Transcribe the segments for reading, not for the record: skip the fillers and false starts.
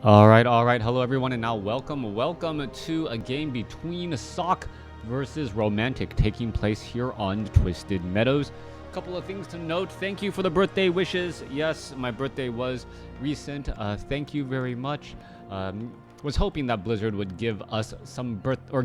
All right. Hello, everyone, and now welcome to a game between Sock versus Romantic taking place here on Twisted Meadows. A couple of things to note. Thank you for the birthday wishes. Yes, my birthday was recent. Thank you very much. Was hoping that Blizzard would give us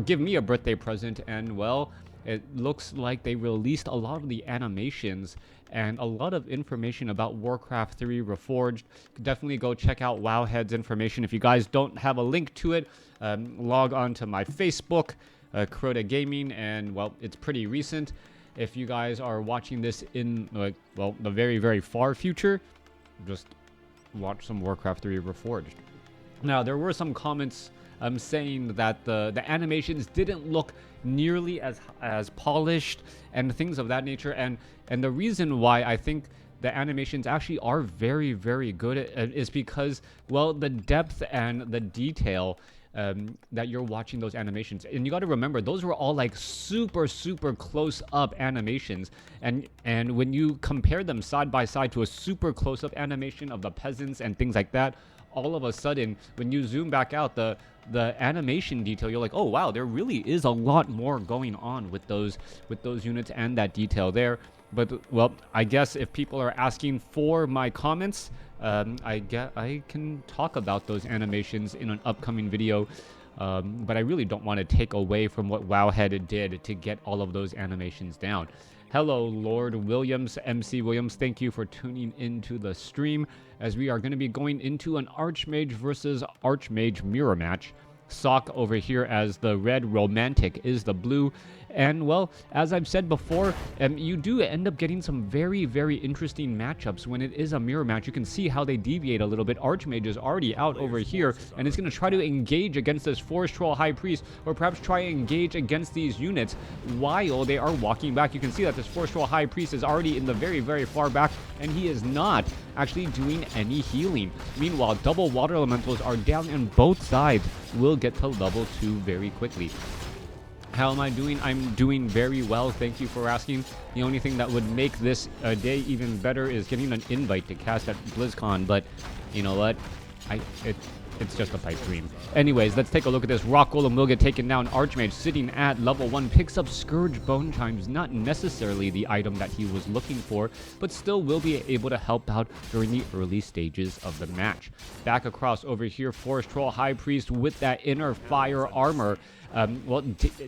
give me a birthday present, and well, it looks like they released a lot of the animations and a lot of information about Warcraft 3 Reforged. Definitely go check out Wowhead's information. If you guys don't have a link to it, log on to my Facebook, Crota Gaming, and well, it's pretty recent. If you guys are watching this in the very far future, just watch some Warcraft 3 Reforged. Now, there were some comments saying that the animations didn't look nearly as polished and things of that nature, and the reason why I think the animations actually are very good is because, well, the depth and the detail that you're watching those animations, and you got to remember those were all like super close up animations, and when you compare them side by side to a super close up animation of the peasants and things like that, all of a sudden when you zoom back out, the animation detail, you're like, oh wow, there really is a lot more going on with those units and that detail there. But well, I guess if people are asking for my comments, I can talk about those animations in an upcoming video, but I really don't want to take away from what Wowhead did to get all of those animations down. Hello, Lord Williams, MC Williams. Thank you for tuning into the stream, as we are going to be going into an Archmage versus Archmage mirror match. Sock over here as the red, Romantic is the blue. And well, as I've said before, you do end up getting some very interesting matchups when it is a mirror match. You can see how they deviate a little bit. Archmage is already out over here, and it's going to try to engage against this Forest Troll High Priest, or perhaps try to engage against these units while they are walking back. You can see that this Forest Troll High Priest is already in the very far back, and he is not actually doing any healing. Meanwhile, double water elementals are down, and both sides will get to level 2 very quickly. How am I doing? I'm doing very well. Thank you for asking. The only thing that would make this day even better is getting an invite to cast at BlizzCon, but you know what? It's just a pipe dream. Anyways, let's take a look at this. Rock Golem will get taken down. Archmage sitting at level 1 picks up Scourge Bone Chimes. Not necessarily the item that he was looking for, but still will be able to help out during the early stages of the match. Back across over here, Forest Troll High Priest with that inner fire armor.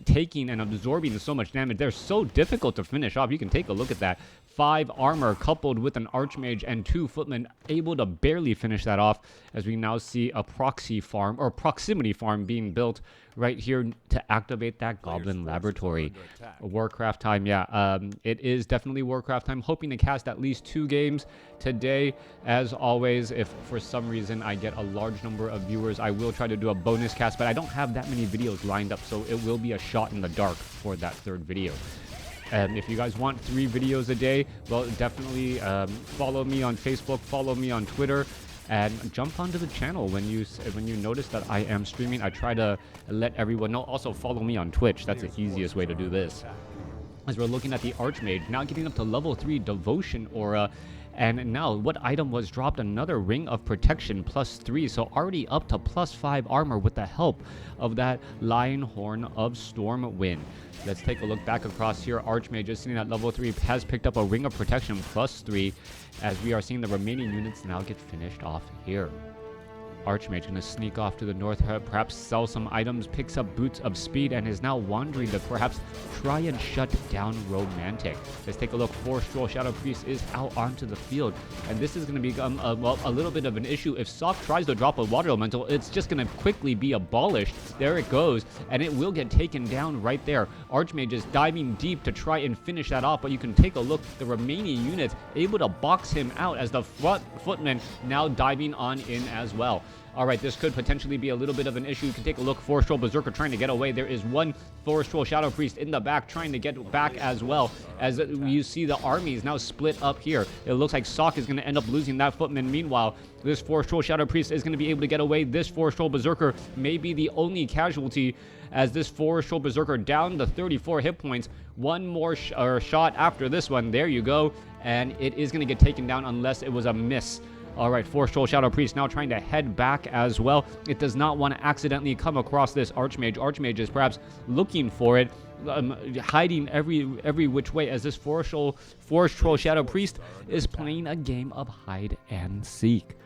Taking and absorbing so much damage. They're so difficult to finish off. You can take a look at that. 5 armor coupled with an Archmage and 2 footmen, able to barely finish that off, as we now see a proxy farm or proximity farm being built right here to activate that Goblin Laboratory. Warcraft time, yeah. It is definitely Warcraft time. Hoping to cast at least 2 games today. As always, if for some reason I get a large number of viewers, I will try to do a bonus cast, but I don't have that many videos lined up, so it will be a shot in the dark for that 3rd video. And if you guys want 3 videos a day, well, definitely follow me on Facebook, follow me on Twitter, and jump onto the channel when you notice that I am streaming. I try to let everyone know. Also, follow me on Twitch. That's the easiest way to do this. As we're looking at the Archmage, now getting up to level 3 Devotion Aura. And now, what item was dropped? Another Ring of Protection, +3. So already up to +5 armor with the help of that Lion Horn of Stormwind. Let's take a look back across here. Archmage is sitting at level 3, has picked up a Ring of Protection +3, as we are seeing the remaining units now get finished off here. Archmage going to sneak off to the north, perhaps sell some items, picks up Boots of Speed, and is now wandering to perhaps try and shut down Romantic. Let's take a look. Forest Troll Shadow Priest is out onto the field, and this is going to become a little bit of an issue. If Sock tries to drop a water elemental, it's just going to quickly be abolished. There it goes, and it will get taken down right there. Archmage is diving deep to try and finish that off, but you can take a look. The remaining units able to box him out, as the footman now diving on in as well. All right, this could potentially be a little bit of an issue. You can take a look. Forest Troll Berserker trying to get away. There is one Forest Troll Shadow Priest in the back trying to get back as well, as you see the armies now split up here. It looks like Sock is going to end up losing that footman. Meanwhile, this Forest Troll Shadow Priest is going to be able to get away. This Forest Troll Berserker may be the only casualty, as this Forest Troll Berserker down to 34 hit points. One more shot after this one. There you go. And it is going to get taken down unless it was a miss All right, Force Troll Shadow Priest now trying to head back as well. It does not want to accidentally come across this Archmage. Archmage is perhaps looking for it, hiding every which way, as this Force Troll Shadow Priest is playing a game of hide and seek.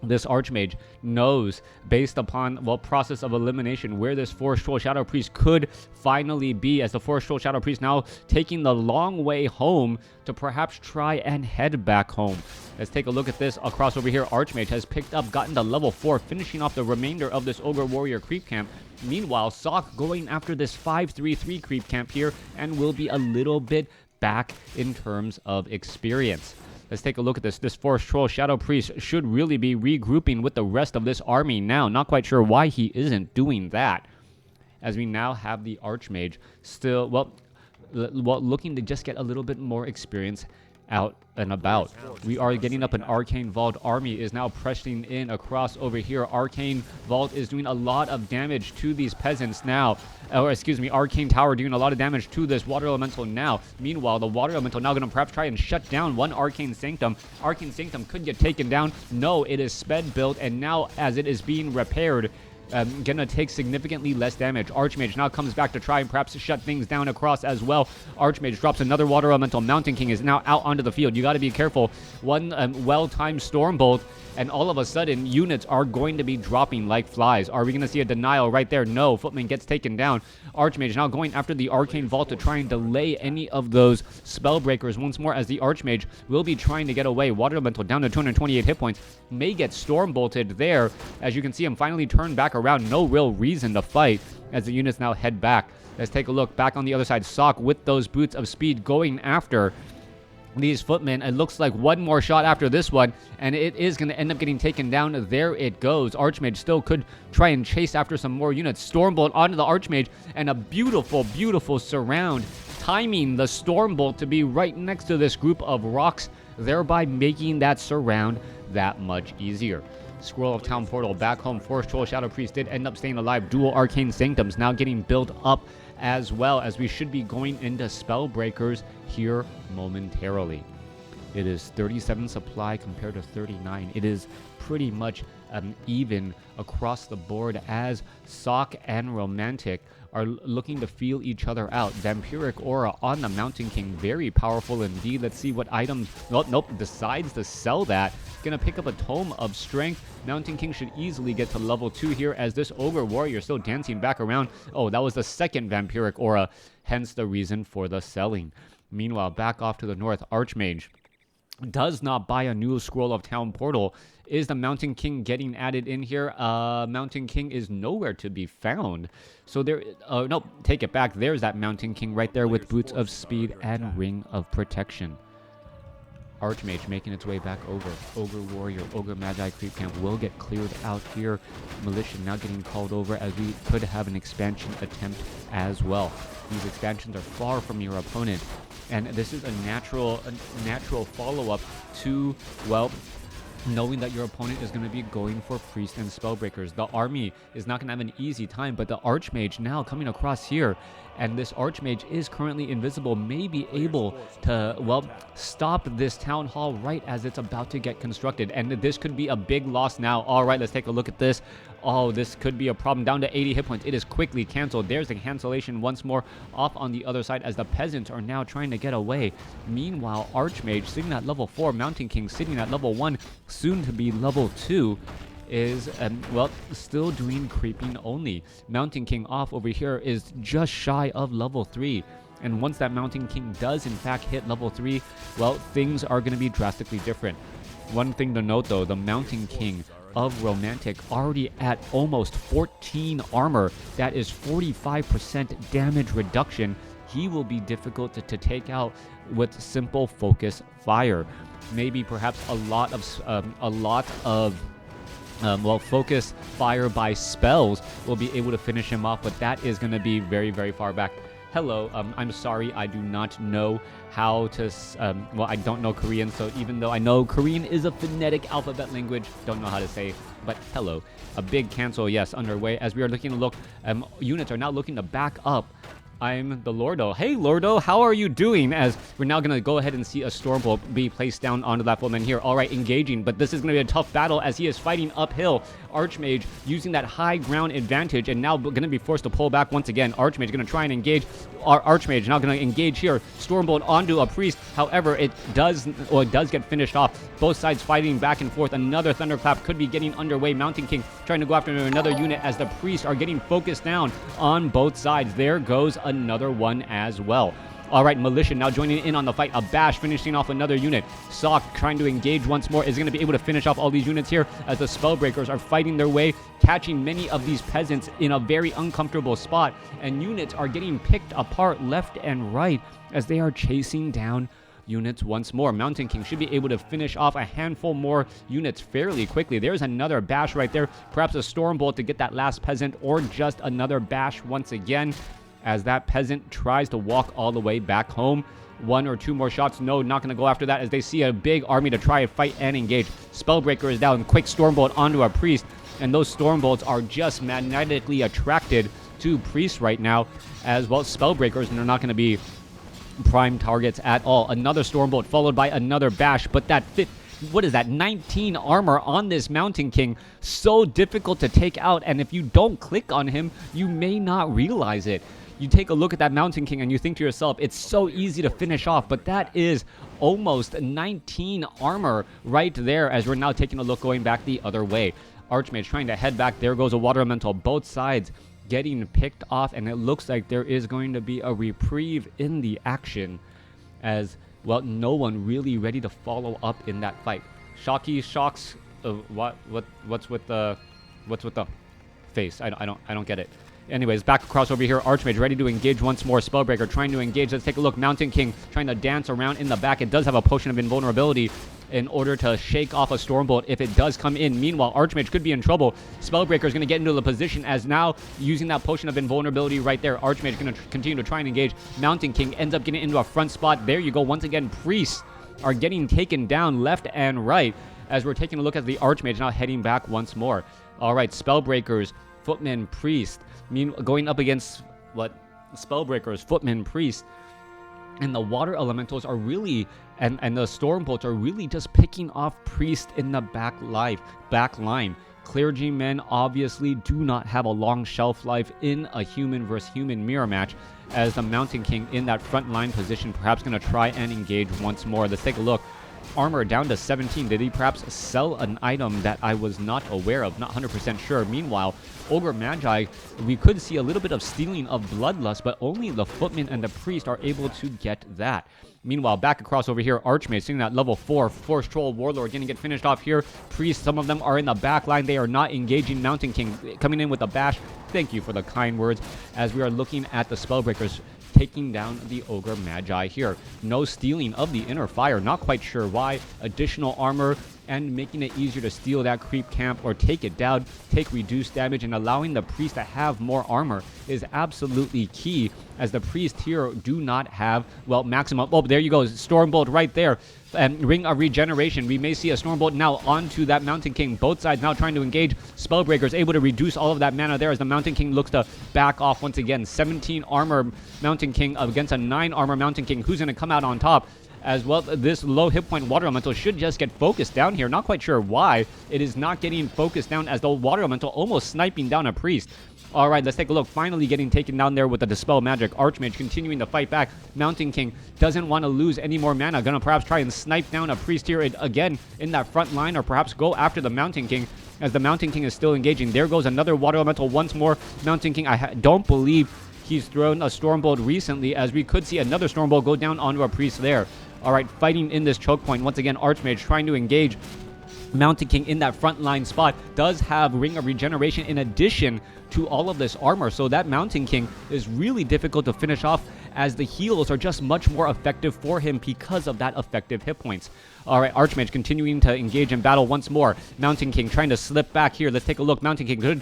This Archmage knows, based upon, well, process of elimination, where this Force Troll Shadow Priest could finally be, as the Force Troll Shadow Priest now taking the long way home to perhaps try and head back home. Let's take a look at this across over here. Archmage has picked up, gotten to level 4, finishing off the remainder of this Ogre Warrior creep camp. Meanwhile, Sock going after this 5-3-3 creep camp here and will be a little bit back in terms of experience. Let's take a look at this. This Force Troll Shadow Priest should really be regrouping with the rest of this army now. Not quite sure why he isn't doing that, as we now have the Archmage still, well, looking to just get a little bit more experience out and about. We are getting up an Arcane Vault. Army is now pressing in across over here. Arcane Vault is doing a lot of damage to these peasants now. Or excuse me, Arcane Tower doing a lot of damage to this Water Elemental now. Meanwhile, the Water Elemental now going to perhaps try and shut down one Arcane Sanctum. Arcane Sanctum could get taken down. No, it is sped built, and now as it is being repaired, gonna take significantly less damage. Archmage now comes back to try and perhaps shut things down across as well. Archmage drops another Water Elemental. Mountain King is now out onto the field. You got to be careful. One well-timed Storm Bolt, and all of a sudden, units are going to be dropping like flies. Are we going to see a denial right there? No. Footman gets taken down. Archmage now going after the Arcane Vault to try and delay any of those spell breakers once more, as the Archmage will be trying to get away. Water Elemental down to 228 hit points. May get Storm Bolted there. As you can see him finally turn back around. No real reason to fight as the units now head back. Let's take a look back on the other side. Sock with those boots of speed going after these footmen. It looks like one more shot after this one, and it is going to end up getting taken down. There it goes. Archmage still could try and chase after some more units. Stormbolt onto the Archmage, and a beautiful, beautiful surround, timing the Stormbolt to be right next to this group of rocks, thereby making that surround that much easier. Scroll of Town Portal back home. Force Troll Shadow Priest did end up staying alive. Dual Arcane Sanctums now getting built up, as well as we should be going into spell breakers here momentarily. It is 37 supply compared to 39. It is pretty much even across the board, as Sock and Romantic are looking to feel each other out. Vampiric Aura on the Mountain King, very powerful indeed. Let's see what items. Nope, decides to sell that. Gonna pick up a Tome of Strength. Mountain King should easily get to level 2 here, as this Ogre Warrior still dancing back around. Oh, that was the second Vampiric Aura, hence the reason for the selling. Meanwhile, back off to the north, Archmage does not buy a new Scroll of Town Portal. Is the Mountain King getting added in here? Mountain King is nowhere to be found. So there, nope, take it back. There's that Mountain King right there with Boots of Speed and Ring of Protection. Archmage making its way back over. Ogre Warrior, Ogre Magi Creep Camp will get cleared out here. Militia now getting called over, as we could have an expansion attempt as well. These expansions are far from your opponent, and this is a natural follow-up to, well, knowing that your opponent is going to be going for Priest and Spellbreakers. The army is not going to have an easy time, but the Archmage now coming across here, and this Archmage is currently invisible, may be able to, well, stop this Town Hall right as it's about to get constructed, and this could be a big loss now. All right, let's take a look at this. Oh, this could be a problem. Down to 80 hit points. It is quickly canceled. There's the cancellation once more off on the other side, as the peasants are now trying to get away. Meanwhile, Archmage sitting at level 4, Mountain King sitting at level 1, soon to be level 2, is, well, still doing creeping only. Mountain King off over here is just shy of level 3. And once that Mountain King does, in fact, hit level 3, well, things are going to be drastically different. One thing to note, though, the Mountain King of Romantic already at almost 14 armor. That is 45% damage reduction. He will be difficult to take out with simple focus fire. Maybe perhaps a lot of well, focus fire by spells will be able to finish him off, but that is going to be very, very far back. Hello, I'm sorry, I do not know how to, well, I don't know Korean, so even though I know Korean is a phonetic alphabet language, don't know how to say, but hello. A big cancel, yes, underway, as we are looking to look, units are now looking to back up I'm the Lordo. Hey, Lordo, how are you doing? As we're now going to go ahead and see a Stormbolt be placed down onto that footman here. All right, engaging, but this is going to be a tough battle as he is fighting uphill. Archmage using that high ground advantage and now going to be forced to pull back once again. Archmage going to try and engage. Archmage now going to engage here. Stormbolt onto a priest. However, it does get finished off. Both sides fighting back and forth. Another thunderclap could be getting underway. Mountain King trying to go after another unit as the priests are getting focused down on both sides. There goes another one as well. All right, Militia now joining in on the fight. A bash finishing off another unit. Sock trying to engage once more. Is going to be able to finish off all these units here as the Spellbreakers are fighting their way, catching many of these peasants in a very uncomfortable spot. And units are getting picked apart left and right as they are chasing down units once more. Mountain King should be able to finish off a handful more units fairly quickly. There's another bash right there. Perhaps a Stormbolt to get that last peasant, or just another bash once again, as that peasant tries to walk all the way back home. One or two more shots. No, not going to go after that as they see a big army to try and fight and engage. Spellbreaker is down. Quick Stormbolt onto a priest. And those Stormbolts are just magnetically attracted to priests right now. As well, Spellbreakers, and they're not going to be prime targets at all. Another Stormbolt followed by another bash. But that what is that, 19 armor on this Mountain King, so difficult to take out, and if you don't click on him, you may not realize it. You take a look at that Mountain King and you think to yourself, it's so easy to finish off, but that is almost 19 armor right there as we're now taking a look going back the other way. Archmage trying to head back. There goes a Water Elemental. Both sides getting picked off, and it looks like there is going to be a reprieve in the action as, well, no one really ready to follow up in that fight. Shocky shocks. What's with the face? I don't get it. Anyways, back across over here. Archmage ready to engage once more. Spellbreaker trying to engage. Let's take a look. Mountain King trying to dance around in the back. It does have a potion of invulnerability in order to shake off a Stormbolt if it does come in. Meanwhile, Archmage could be in trouble. Spellbreaker is going to get into the position as now using that potion of invulnerability right there. Archmage is going to continue to try and engage. Mountain King ends up getting into a front spot. There you go. Once again, priests are getting taken down left and right as we're taking a look at the Archmage now heading back once more. All right, Spellbreakers, Footmen, Priest. Going up against Spellbreakers, Footmen, Priest, and the Water Elementals are really, and the Stormbolts are really just picking off Priest in the back line. Clergymen obviously do not have a long shelf life in a human versus human mirror match, as the Mountain King in that front line position perhaps going to try and engage once more. Let's take a look. Armor down to 17. Did he perhaps sell an item that I was not aware of? Not 100% sure. Meanwhile, Ogre Magi, we could see a little bit of stealing of Bloodlust, but only the Footman and the Priest are able to get that. Meanwhile, back across over here, Archmage sitting at level 4. Force Troll, Warlord going to get finished off here. Priest, some of them are in the back line. They are not engaging. Mountain King coming in with a bash. Thank you for the kind words as we are looking at the Spellbreakers taking down the Ogre Magi here. No stealing of the Inner Fire. Not quite sure why. Additional armor and making it easier to steal that creep camp or take it down, take reduced damage, and allowing the priest to have more armor is absolutely key, as the priest here do not have, well, maximum. Oh, there you go. Stormbolt right there. And Ring of Regeneration. We may see a Stormbolt now onto that Mountain King. Both sides now trying to engage. Spellbreakers able to reduce all of that mana there as the Mountain King looks to back off once again. 17 armor Mountain King against a 9 armor Mountain King. Who's going to come out on top? As well, this low hit point Water Elemental should just get focused down here. Not quite sure why it is not getting focused down, as the Water Elemental almost sniping down a priest. All right, let's take a look. Finally getting taken down there with the Dispel Magic. Archmage continuing to fight back. Mountain King doesn't want to lose any more mana. Gonna perhaps try and snipe down a priest here again in that front line, or perhaps go after the Mountain King, as the Mountain King is still engaging. There goes another Water Elemental once more. Mountain King, I don't believe he's thrown a Stormbolt recently, as we could see another Stormbolt go down onto a priest there. All right, fighting in this choke point. Once again, Archmage trying to engage. Mountain King in that front line spot does have Ring of Regeneration in addition to all of this armor, so that Mountain King is really difficult to finish off, as the heals are just much more effective for him because of that effective hit points. All right, Archmage continuing to engage in battle once more. Mountain King trying to slip back here. Let's take a look. Mountain King could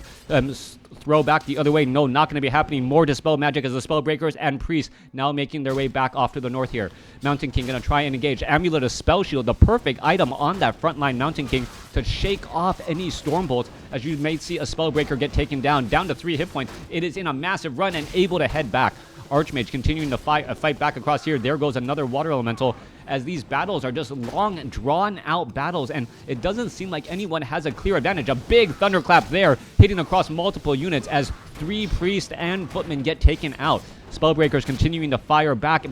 throw back the other way. No, not going to be happening. More Dispel Magic as the Spellbreakers and Priests now making their way back off to the north here. Mountain King going to try and engage. Amulet of Spell Shield, the perfect item on that frontline Mountain King to shake off any Stormbolts, as you may see a Spellbreaker get taken down to 3 hit points. It is in a massive run and able to head back. Archmage continuing to fight back across here. There goes another Water Elemental, as these battles are just long, drawn-out battles, and it doesn't seem like anyone has a clear advantage. A big thunderclap there, hitting across multiple units as 3 priests and footmen get taken out. Spellbreakers continuing to fire back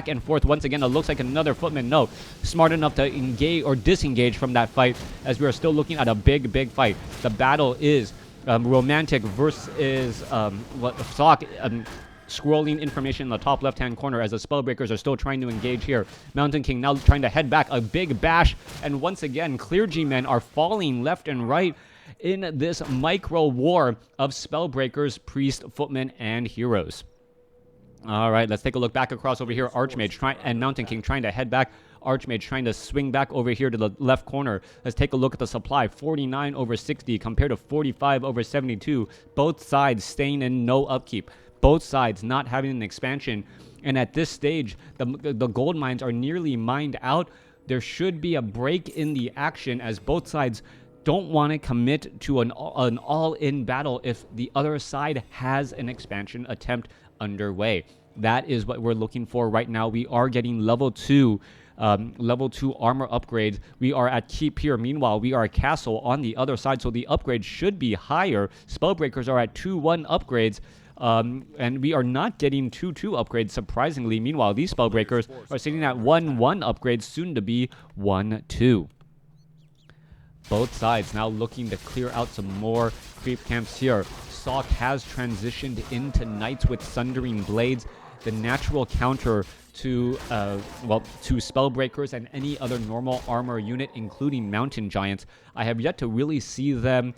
and forth. Once again, it looks like another footman, no, smart enough to engage or disengage from that fight, as we are still looking at a big fight. The battle is Romantic versus Sock. Scrolling information in the top left-hand corner as the Spellbreakers are still trying to engage here. Mountain King now trying to head back, a big bash, and once again, Clergy men are falling left and right in this micro war of Spellbreakers, Priest, Footmen, and Heroes. All right, let's take a look back across over here. Archmage and Mountain King trying to head back. Archmage trying to swing back over here to the left corner. Let's take a look at the supply. 49 over 60 compared to 45 over 72. Both sides staying in no upkeep. Both sides not having an expansion. And at this stage, the gold mines are nearly mined out. There should be a break in the action, as both sides don't want to commit to an all-in battle if the other side has an expansion attempt underway. That is what we're looking for right now. We are getting level 2 armor upgrades. We are at keep here. Meanwhile, we are a castle on the other side, so the upgrades should be higher. Spellbreakers are at 2-1 upgrades. And we are not getting 2-2 upgrades, surprisingly. Meanwhile, these Spellbreakers are sitting at 1-1 upgrades, soon to be 1-2. Both sides now looking to clear out some more creep camps here. Sock has transitioned into Knights with Sundering Blades, the natural counter to Spellbreakers and any other normal armor unit, including Mountain Giants. I have yet to really see them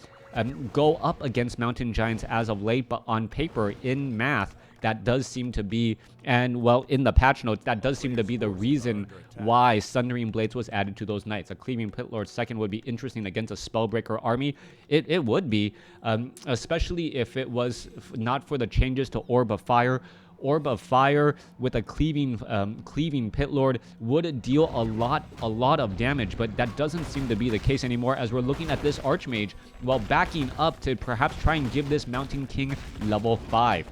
go up against Mountain Giants as of late, but on paper, in math, that does seem to be, and well, in the patch notes, that does seem to be the reason why Sundering Blades was added to those Knights. A Cleaving Pit Lord second would be interesting against a Spellbreaker army. It would be, especially if it was not for the changes to Orb of Fire. Orb of Fire with a cleaving Pit Lord would deal a lot of damage, but that doesn't seem to be the case anymore, as we're looking at this Archmage while backing up to perhaps try and give this Mountain King level 5.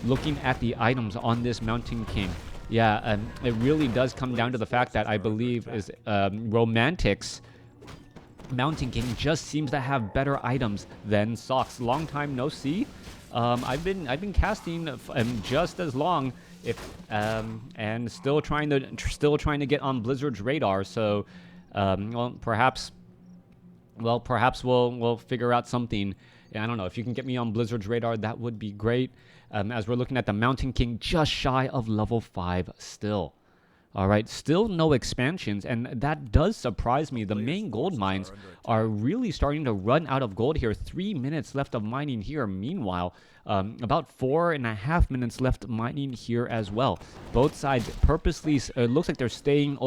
Looking at the items on this Mountain King, yeah, it really does come down to the fact that I believe is Romantic's Mountain King just seems to have better items than Sock's. Long time no see. I've been casting just as long, and still trying to get on Blizzard's radar. So, perhaps we'll figure out something. Yeah, I don't know if you can get me on Blizzard's radar, that would be great. As we're looking at the Mountain King, just shy of level 5 still. All right, still no expansions, and that does surprise me. The main gold mines are really starting to run out of gold here. 3 minutes left of mining here. Meanwhile, about 4.5 minutes left mining here as well. Both sides purposely, it looks like they're staying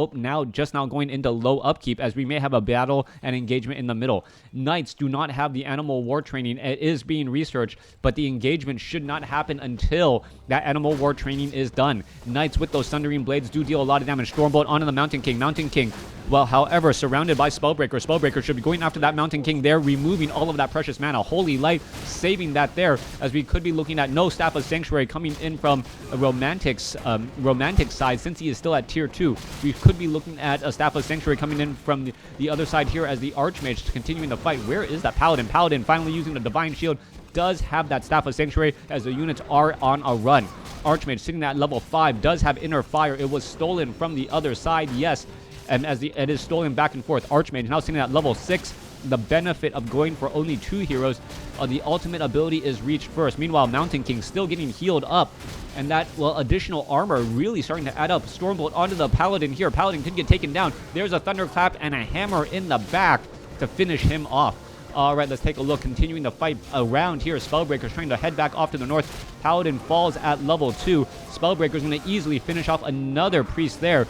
just now going into low upkeep, as we may have a battle and engagement in the middle. Knights do not have the animal war training. It is being researched, but the engagement should not happen until that animal war training is done. Knights with those Sundering Blades do deal a lot of damage. Stormbolt onto the Mountain King. Mountain King, well, however, surrounded by Spellbreaker. Spellbreaker should be going after that Mountain King there, removing all of that precious mana. Holy Light saving that there, as we could be looking at no Staff of Sanctuary coming in from a Romantic side, since he is still at tier 2. We could be looking at a Staff of Sanctuary coming in from the other side here, as the Archmage continuing to fight. Where is that Paladin? Paladin finally using the Divine Shield, does have that Staff of Sanctuary, as the units are on a run. Archmage sitting at level 5 does have Inner Fire. It was stolen from the other side, yes, and as it is stolen back and forth. Archmage now sitting at level 6. The benefit of going for only 2 heroes, the ultimate ability is reached first. Meanwhile, Mountain King still getting healed up, and that, well, additional armor really starting to add up. Stormbolt onto the Paladin here. Paladin could get taken down. There's a Thunderclap and a hammer in the back to finish him off. All right, let's take a look. Continuing to fight around here. Spellbreaker's trying to head back off to the north. Paladin falls at level 2. Spellbreaker's going to easily finish off another priest there.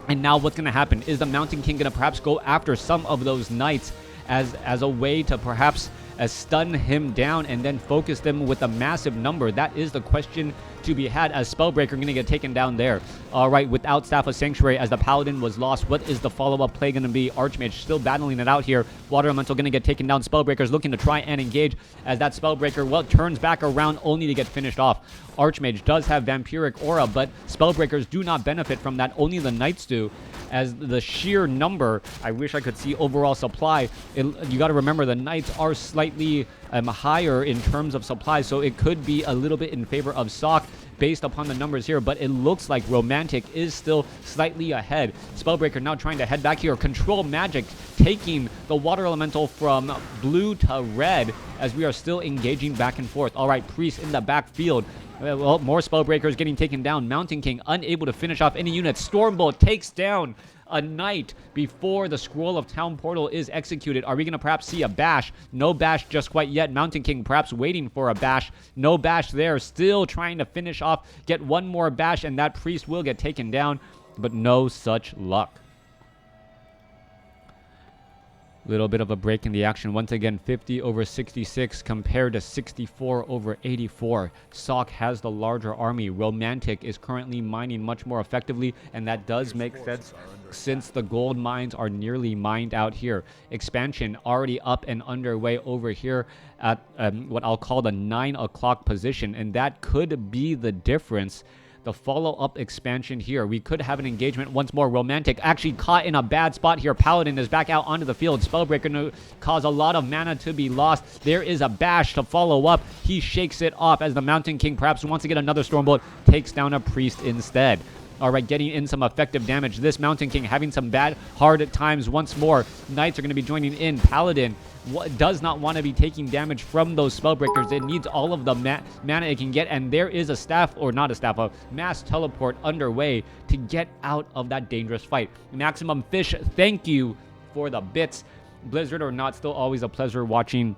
And now what's going to happen? Is the Mountain King going to perhaps go after some of those knights as a way to perhaps stun him down and then focus them with a massive number? That is the question to be had, as Spellbreaker going to get taken down there. All right, without Staff of Sanctuary, as the Paladin was lost, what is the follow-up play going to be? Archmage still battling it out here. Water Elemental going to get taken down. Spellbreaker's looking to try and engage, as that Spellbreaker, well, turns back around only to get finished off. Archmage does have Vampiric Aura, but Spellbreakers do not benefit from that. Only the Knights do, as the sheer number, I wish I could see overall supply. You got to remember, the Knights are slightly higher in terms of supply, so it could be a little bit in favor of Sock based upon the numbers here, but it looks like Romantic is still slightly ahead. Spellbreaker now trying to head back here. Control Magic taking the Water Elemental from blue to red, as we are still engaging back and forth. All right, Priest in the backfield. Well, more Spellbreakers getting taken down. Mountain King unable to finish off any units. Stormbolt takes down a Knight before the Scroll of Town Portal is executed. Are we going to perhaps see a bash? No bash just quite yet. Mountain King perhaps waiting for a bash. No bash there. Still trying to finish off, get one more bash, and that Priest will get taken down, but no such luck. Little bit of a break in the action. Once again, 50 over 66 compared to 64 over 84. Sock has the larger army. Romantic is currently mining much more effectively, and that does make sense since the gold mines are nearly mined out here. Expansion already up and underway over here at what I'll call the 9 o'clock position, and that could be the difference. The follow-up expansion here. We could have an engagement once more. Romantic actually caught in a bad spot here. Paladin is back out onto the field. Spellbreaker to cause a lot of mana to be lost. There is a bash to follow up. He shakes it off as the Mountain King perhaps wants to get another Stormbolt. Takes down a Priest instead. All right, getting in some effective damage. This Mountain King having some bad, hard times once more. Knights are going to be joining in. Paladin does not want to be taking damage from those Spellbreakers. It needs all of the mana it can get, and there is a staff, or not a staff, a mass teleport underway to get out of that dangerous fight. Maximum Fish, thank you for the bits. Blizzard or not, still always a pleasure watching.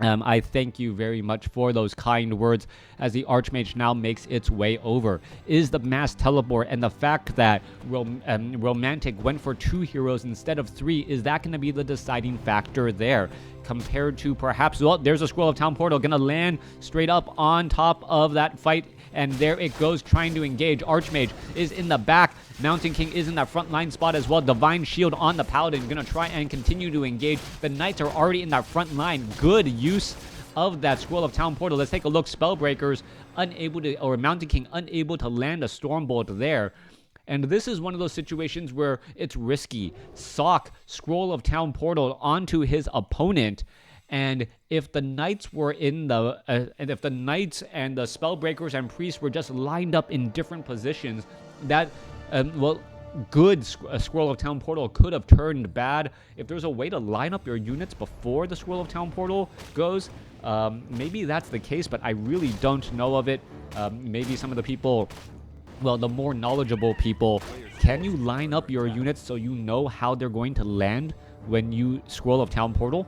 I thank you very much for those kind words, as the Archmage now makes its way over. Is the mass teleport and the fact that Romantic went for 2 heroes instead of 3, is that going to be the deciding factor there? Compared to perhaps, well, there's a Scroll of Town Portal going to land straight up on top of that fight, and there it goes, trying to engage. Archmage is in the back. Mountain King is in that front line spot as well. Divine Shield on the Paladin, going to try and continue to engage. The Knights are already in that front line. Good use of that Scroll of Town Portal. Let's take a look. Spellbreakers unable to, or Mountain King unable to land a Stormbolt there. And this is one of those situations where it's risky. Sock, Scroll of Town Portal onto his opponent. And if the Knights were in the, and if the Knights and the Spellbreakers and Priests were just lined up in different positions, that, well, good Scroll of Town Portal could have turned bad. If there's a way to line up your units before the Scroll of Town Portal goes, maybe that's the case, but I really don't know of it. Maybe some of the people, well, the more knowledgeable people, can you line up your units so you know how they're going to land when you Scroll of Town Portal?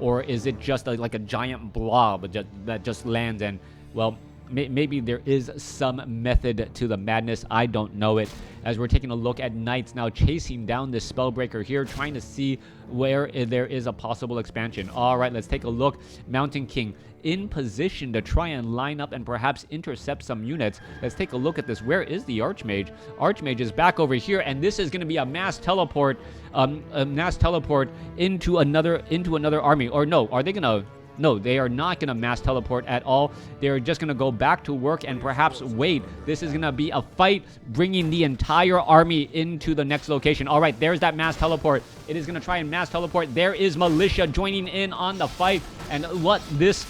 Or is it just like a giant blob that just lands and, well, maybe there is some method to the madness. I don't know it. As we're taking a look at Knights now chasing down this Spellbreaker here, trying to see where there is a possible expansion. All right, let's take a look. Mountain King in position to try and line up and perhaps intercept some units. Let's take a look at this. Where is the Archmage? Archmage is back over here, and this is going to be a mass teleport, into another army. Or no, are they going to? No, they are not going to mass teleport at all. They're just going to go back to work and perhaps wait. This is going to be a fight bringing the entire army into the next location. All right, there's that mass teleport. It is going to try and mass teleport. There is militia joining in on the fight. And these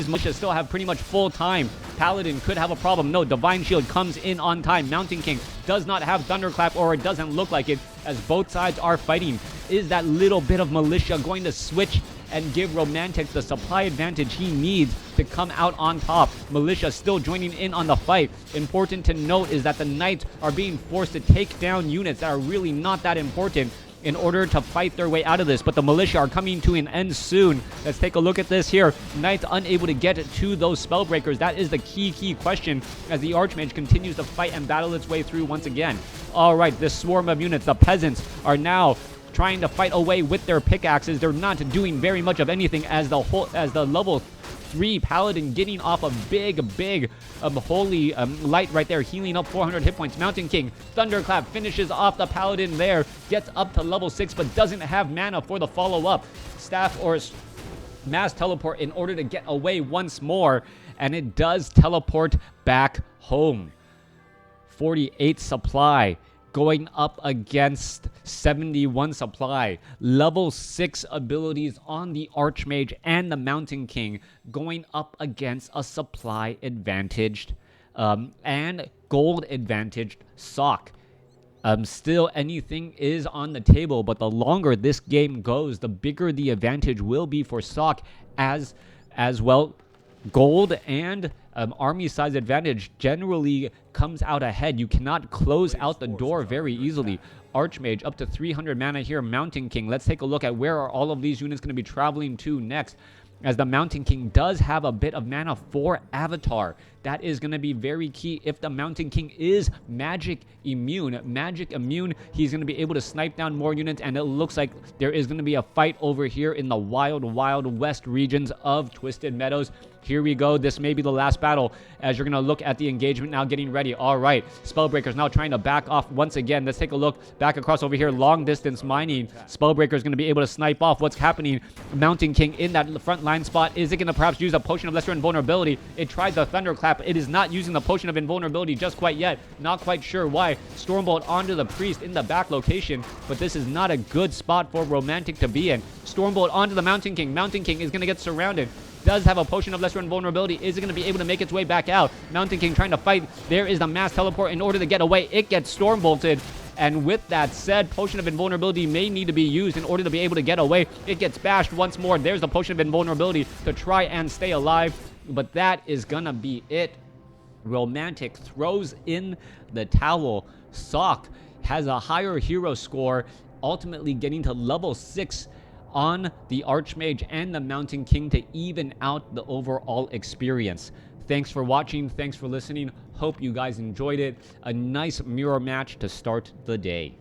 militia still have pretty much full time. Paladin could have a problem. No, Divine Shield comes in on time. Mountain King does not have Thunderclap, or it doesn't look like it, as both sides are fighting. Is that little bit of militia going to switch and give Romantic the supply advantage he needs to come out on top? Militia still joining in on the fight. Important to note is that the Knights are being forced to take down units that are really not that important in order to fight their way out of this, but the militia are coming to an end soon. Let's take a look at this here. Knights unable to get to those Spellbreakers. That is the key question as the Archmage continues to fight and battle its way through once again. All right, this swarm of units, the peasants, are now trying to fight away with their pickaxes. They're not doing very much of anything as the level 3. Paladin getting off a big holy light right there, healing up 400 hit points. Mountain King, Thunderclap finishes off the Paladin there, gets up to level 6, but doesn't have mana for the follow-up. Staff or mass teleport in order to get away once more, and it does teleport back home. 48 supply going up against 71 supply. Level 6 abilities on the Archmage and the Mountain King going up against a supply advantaged and gold advantaged Sock. Still, anything is on the table, but the longer this game goes, the bigger the advantage will be for Sock, as well. Gold and army size advantage generally comes out ahead. You cannot close out the door very easily. Archmage up to 300 mana here. Mountain King, let's take a look at where are all of these units going to be traveling to next, as the Mountain King does have a bit of mana for Avatar. That is going to be very key if the Mountain King is magic immune. He's going to be able to snipe down more units, and it looks like there is going to be a fight over here in the wild west regions of Twisted Meadows. Here we go. This may be the last battle, as you're going to look at the engagement now getting ready. All right, Spellbreaker's now trying to back off once again. Let's take a look back across over here. Long distance mining. Spellbreaker's going to be able to snipe off what's happening. Mountain King in that front line spot. Is it going to perhaps use a Potion of Lesser Invulnerability? It tried the Thunderclap. It is not using the Potion of Invulnerability just quite yet. Not quite sure why. Stormbolt onto the Priest in the back location, but this is not a good spot for Romantic to be in. Stormbolt onto the Mountain King. Mountain King is going to get surrounded. Does have a Potion of Lesser Invulnerability. Is it going to be able to make its way back out? Mountain King trying to fight. There is the mass teleport in order to get away. It gets Stormbolted. And with that said, Potion of Invulnerability may need to be used in order to be able to get away. It gets bashed once more. There's the Potion of Invulnerability to try and stay alive. But that is going to be it. Romantic throws in the towel. Sock has a higher hero score, ultimately getting to level 6 on the Archmage and the Mountain King to even out the overall experience. Thanks for watching. Thanks for listening. Hope you guys enjoyed it. A nice mirror match to start the day.